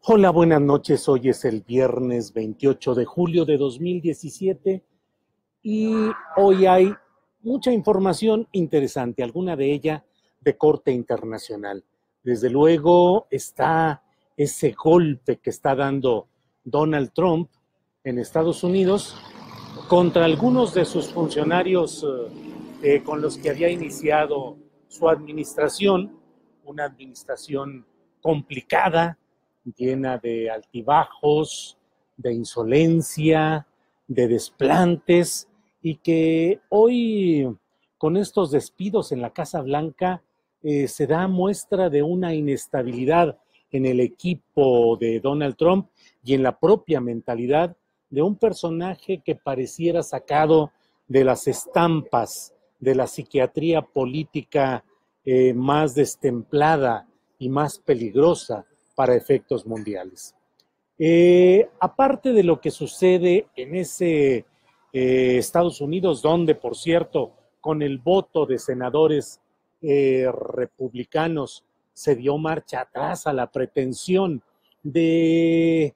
Hola, buenas noches. Hoy es el viernes 28 de julio de 2017 y hoy hay mucha información interesante, alguna de ella de corte internacional. Desde luego está ese golpe que está dando Donald Trump en Estados Unidos contra algunos de sus funcionarios con los que había iniciado su administración, una administración complicada, llena de altibajos, de insolencia, de desplantes, y que hoy, con estos despidos en la Casa Blanca, se da muestra de una inestabilidad en el equipo de Donald Trump y en la propia mentalidad de un personaje que pareciera sacado de las estampas de la psiquiatría política más destemplada y más peligrosa para efectos mundiales. Aparte de lo que sucede en ese Estados Unidos, donde, por cierto, con el voto de senadores republicanos se dio marcha atrás a la pretensión de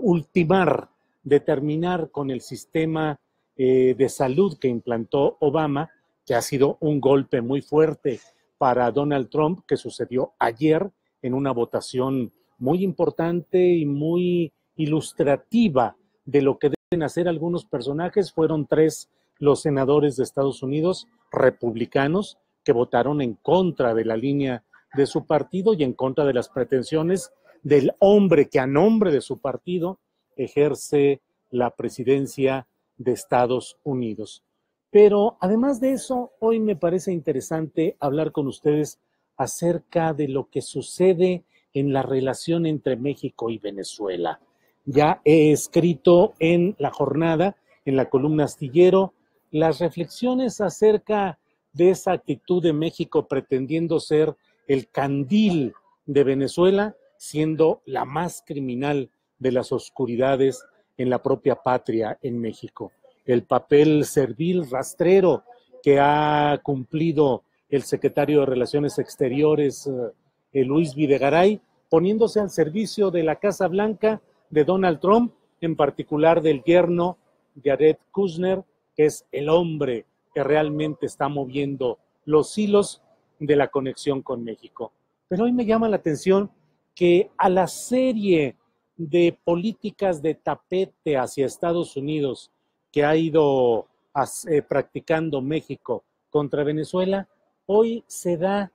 ultimar, de terminar con el sistema de salud que implantó Obama, que ha sido un golpe muy fuerte para Donald Trump, que sucedió ayer en una votación muy importante y muy ilustrativa de lo que deben hacer algunos personajes. Fueron 3 los senadores de Estados Unidos republicanos que votaron en contra de la línea de su partido y en contra de las pretensiones del hombre que a nombre de su partido ejerce la presidencia de Estados Unidos. Pero además de eso, hoy me parece interesante hablar con ustedes acerca de lo que sucede en la relación entre México y Venezuela. Ya he escrito en La Jornada, en la columna Astillero, las reflexiones acerca de esa actitud de México pretendiendo ser el candil de Venezuela, siendo la más criminal de las oscuridades en la propia patria en México. El papel servil, rastrero, que ha cumplido el secretario de Relaciones Exteriores, Luis Videgaray, poniéndose al servicio de la Casa Blanca de Donald Trump, en particular del yerno Jared Kushner, que es el hombre que realmente está moviendo los hilos de la conexión con México. Pero hoy me llama la atención que a la serie de políticas de tapete hacia Estados Unidos que ha ido practicando México contra Venezuela, hoy se da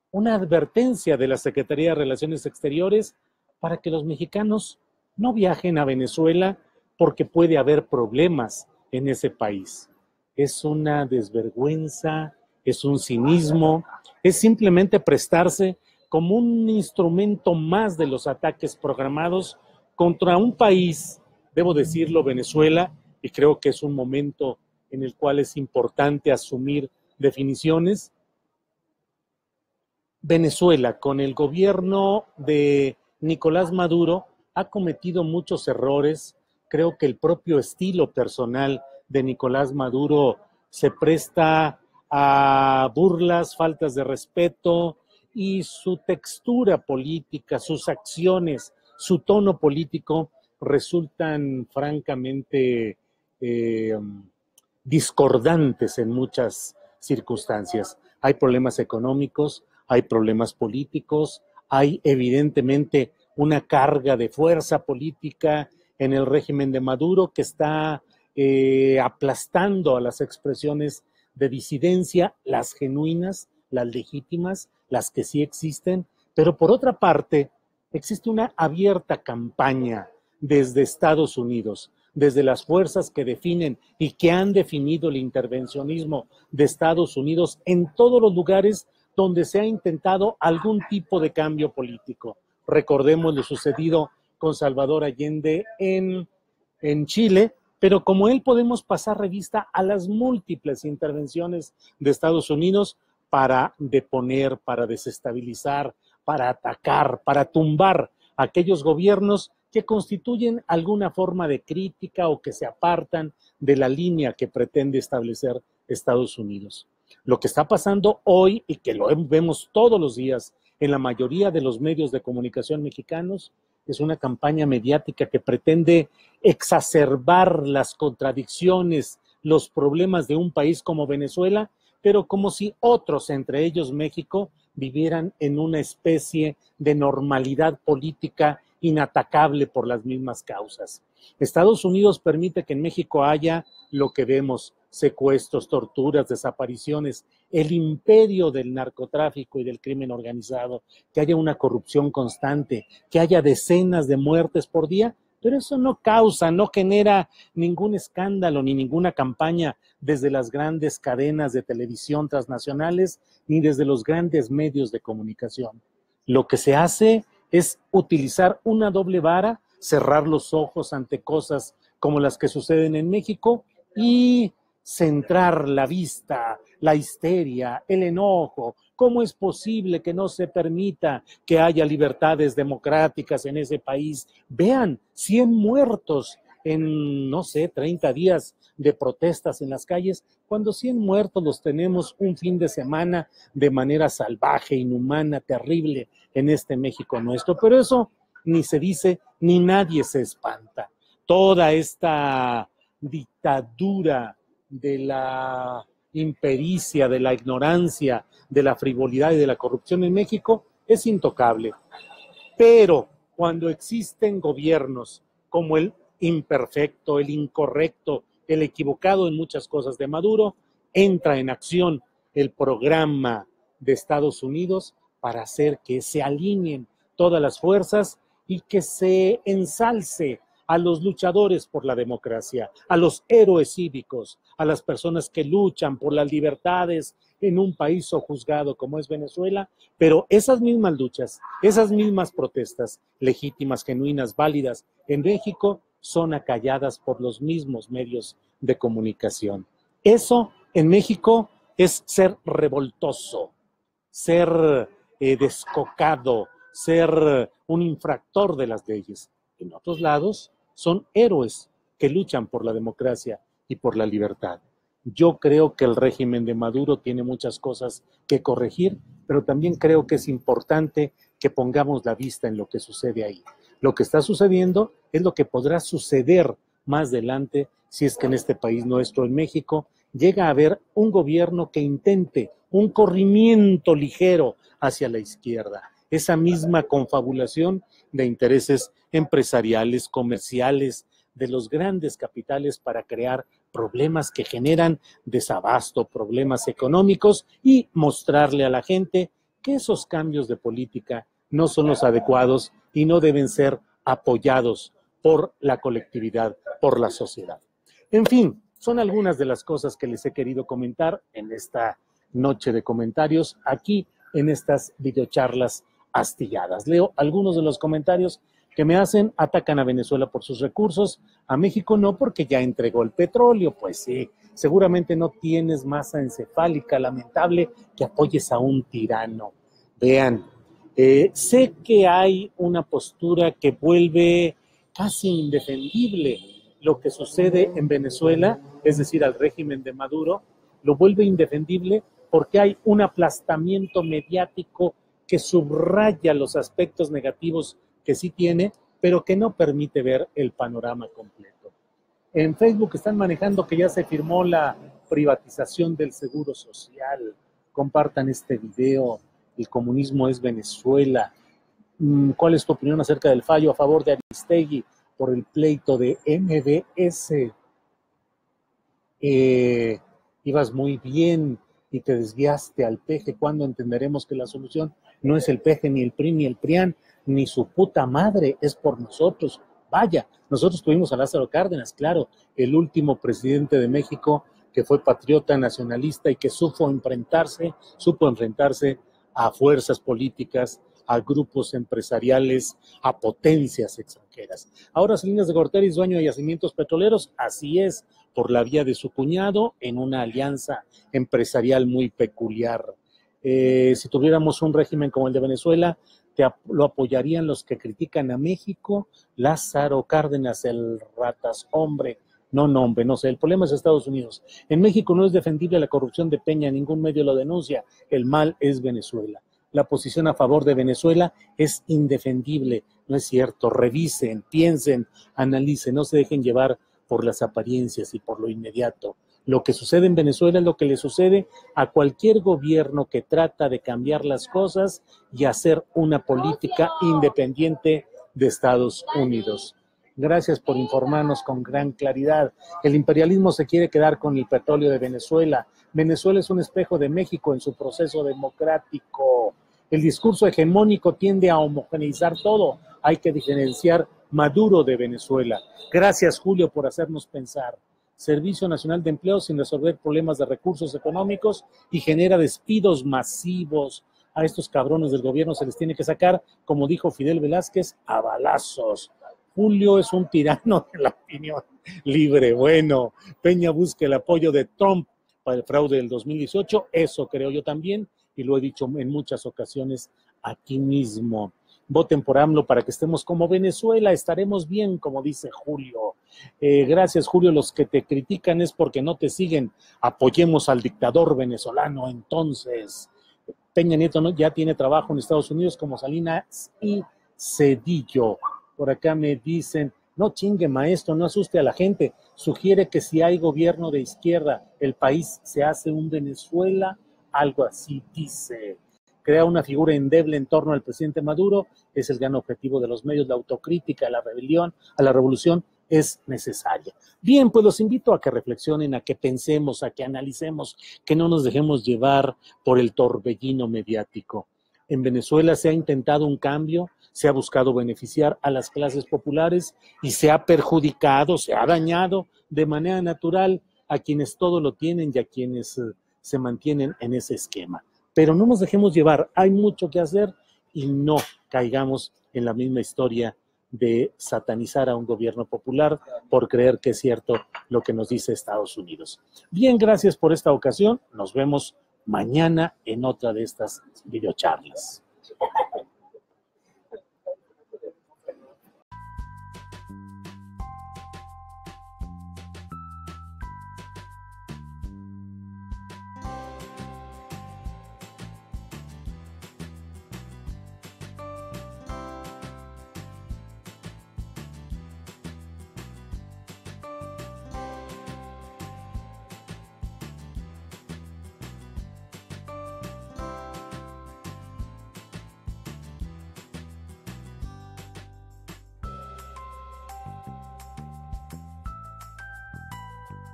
una advertencia de la Secretaría de Relaciones Exteriores para que los mexicanos no viajen a Venezuela porque puede haber problemas en ese país. Es una desvergüenza, es un cinismo, es simplemente prestarse como un instrumento más de los ataques programados contra un país, debo decirlo, Venezuela, y creo que es un momento en el cual es importante asumir definiciones. Venezuela, con el gobierno de Nicolás Maduro, ha cometido muchos errores. Creo que el propio estilo personal de Nicolás Maduro se presta a burlas, faltas de respeto, y su textura política, sus acciones, su tono político resultan francamente discordantes en muchas circunstancias. Hay problemas económicos, hay problemas políticos, hay evidentemente una carga de fuerza política en el régimen de Maduro que está aplastando a las expresiones de disidencia, las genuinas, las legítimas, las que sí existen, pero por otra parte existe una abierta campaña desde Estados Unidos, desde las fuerzas que definen y que han definido el intervencionismo de Estados Unidos en todos los lugares donde se ha intentado algún tipo de cambio político. Recordemos lo sucedido con Salvador Allende en Chile, pero como él podemos pasar revista a las múltiples intervenciones de Estados Unidos para deponer, para desestabilizar, para atacar, para tumbar a aquellos gobiernos que constituyen alguna forma de crítica o que se apartan de la línea que pretende establecer Estados Unidos. Lo que está pasando hoy y que lo vemos todos los días en la mayoría de los medios de comunicación mexicanos es una campaña mediática que pretende exacerbar las contradicciones, los problemas de un país como Venezuela, pero como si otros, entre ellos México, vivieran en una especie de normalidad política inatacable por las mismas causas. Estados Unidos permite que en México haya lo que vemos: secuestros, torturas, desapariciones, el imperio del narcotráfico y del crimen organizado, que haya una corrupción constante, que haya decenas de muertes por día, pero eso no causa, no genera ningún escándalo ni ninguna campaña desde las grandes cadenas de televisión transnacionales ni desde los grandes medios de comunicación. Lo que se hace es utilizar una doble vara, cerrar los ojos ante cosas como las que suceden en México y centrar la vista, la histeria, el enojo. ¿Cómo es posible que no se permita que haya libertades democráticas en ese país? Vean, 100 muertos en, no sé, 30 días de protestas en las calles, cuando 100 muertos los tenemos un fin de semana de manera salvaje, inhumana, terrible en este México nuestro. Pero eso ni se dice, ni nadie se espanta. Toda esta dictadura de la impericia, de la ignorancia, de la frivolidad y de la corrupción en México es intocable. Pero cuando existen gobiernos como el imperfecto, el incorrecto, el equivocado en muchas cosas de Maduro, entra en acción el programa de Estados Unidos para hacer que se alineen todas las fuerzas y que se ensalce a los luchadores por la democracia, a los héroes cívicos, a las personas que luchan por las libertades en un país sojuzgado como es Venezuela, pero esas mismas luchas, esas mismas protestas legítimas, genuinas, válidas en México son acalladas por los mismos medios de comunicación. Eso en México es ser revoltoso, ser descocado, ser un infractor de las leyes. En otros lados son héroes que luchan por la democracia y por la libertad. Yo creo que el régimen de Maduro tiene muchas cosas que corregir, pero también creo que es importante que pongamos la vista en lo que sucede ahí. Lo que está sucediendo es lo que podrá suceder más adelante si es que en este país nuestro, en México, llega a haber un gobierno que intente un corrimiento ligero hacia la izquierda. Esa misma confabulación de intereses empresariales, comerciales, de los grandes capitales para crear problemas que generan desabasto, problemas económicos y mostrarle a la gente que esos cambios de política no son los adecuados y no deben ser apoyados por la colectividad, por la sociedad. En fin, son algunas de las cosas que les he querido comentar en esta noche de comentarios aquí en estas videocharlas astilladas. Leo algunos de los comentarios que me hacen. Atacan a Venezuela por sus recursos, a México no, porque ya entregó el petróleo. Pues sí, seguramente no tienes masa encefálica lamentable que apoyes a un tirano. Vean, sé que hay una postura que vuelve casi indefendible lo que sucede en Venezuela, es decir, al régimen de Maduro, lo vuelve indefendible porque hay un aplastamiento mediático que subraya los aspectos negativos que sí tiene, pero que no permite ver el panorama completo. En Facebook están manejando que ya se firmó la privatización del Seguro Social. Compartan este video. El comunismo es Venezuela. ¿Cuál es tu opinión acerca del fallo a favor de Aristegui por el pleito de MBS? Ibas muy bien y te desviaste al peje. ¿Cuándo entenderemos que la solución no es el peje, ni el PRI, ni el PRIAN, ni su puta madre? Es por nosotros. Vaya, nosotros tuvimos a Lázaro Cárdenas, claro, el último presidente de México que fue patriota, nacionalista y que supo enfrentarse a fuerzas políticas, a grupos empresariales, a potencias extranjeras. Ahora Salinas de Gortari es dueño de yacimientos petroleros, así es, por la vía de su cuñado, en una alianza empresarial muy peculiar. Si tuviéramos un régimen como el de Venezuela, lo apoyarían los que critican a México. Lázaro Cárdenas, el ratas hombre. No, hombre, no sé, el problema es Estados Unidos. En México no es defendible la corrupción de Peña, ningún medio lo denuncia, el mal es Venezuela. La posición a favor de Venezuela es indefendible. No es cierto. Revisen, piensen, analicen, no se dejen llevar por las apariencias y por lo inmediato. Lo que sucede en Venezuela es lo que le sucede a cualquier gobierno que trata de cambiar las cosas y hacer una política independiente de Estados Unidos. Gracias por informarnos con gran claridad. El imperialismo se quiere quedar con el petróleo de Venezuela. Venezuela es un espejo de México en su proceso democrático. El discurso hegemónico tiende a homogeneizar todo. Hay que diferenciar Maduro de Venezuela. Gracias, Julio, por hacernos pensar. Servicio Nacional de Empleo sin resolver problemas de recursos económicos y genera despidos masivos. A estos cabrones del gobierno se les tiene que sacar, como dijo Fidel Velázquez, a balazos. Julio es un tirano de la opinión libre. Bueno, Peña busca el apoyo de Trump para el fraude del 2018. Eso creo yo también, y lo he dicho en muchas ocasiones aquí mismo. Voten por AMLO para que estemos como Venezuela, estaremos bien, como dice Julio. Gracias, Julio. Los que te critican es porque no te siguen. Apoyemos al dictador venezolano, entonces. Peña Nieto ya tiene trabajo en Estados Unidos como Salinas y Cedillo. Por acá me dicen, no chingue maestro, no asuste a la gente. Sugiere que si hay gobierno de izquierda, el país se hace un Venezuela, algo así dice. Crea una figura endeble en torno al presidente Maduro, es el gran objetivo de los medios, la autocrítica, a la rebelión, a la revolución es necesaria. Bien, pues los invito a que reflexionen, a que pensemos, a que analicemos, que no nos dejemos llevar por el torbellino mediático. En Venezuela se ha intentado un cambio, se ha buscado beneficiar a las clases populares y se ha perjudicado, se ha dañado de manera natural a quienes todo lo tienen y a quienes se mantienen en ese esquema. Pero no nos dejemos llevar, hay mucho que hacer y no caigamos en la misma historia de satanizar a un gobierno popular por creer que es cierto lo que nos dice Estados Unidos. Bien, gracias por esta ocasión. Nos vemos mañana en otra de estas videocharlas.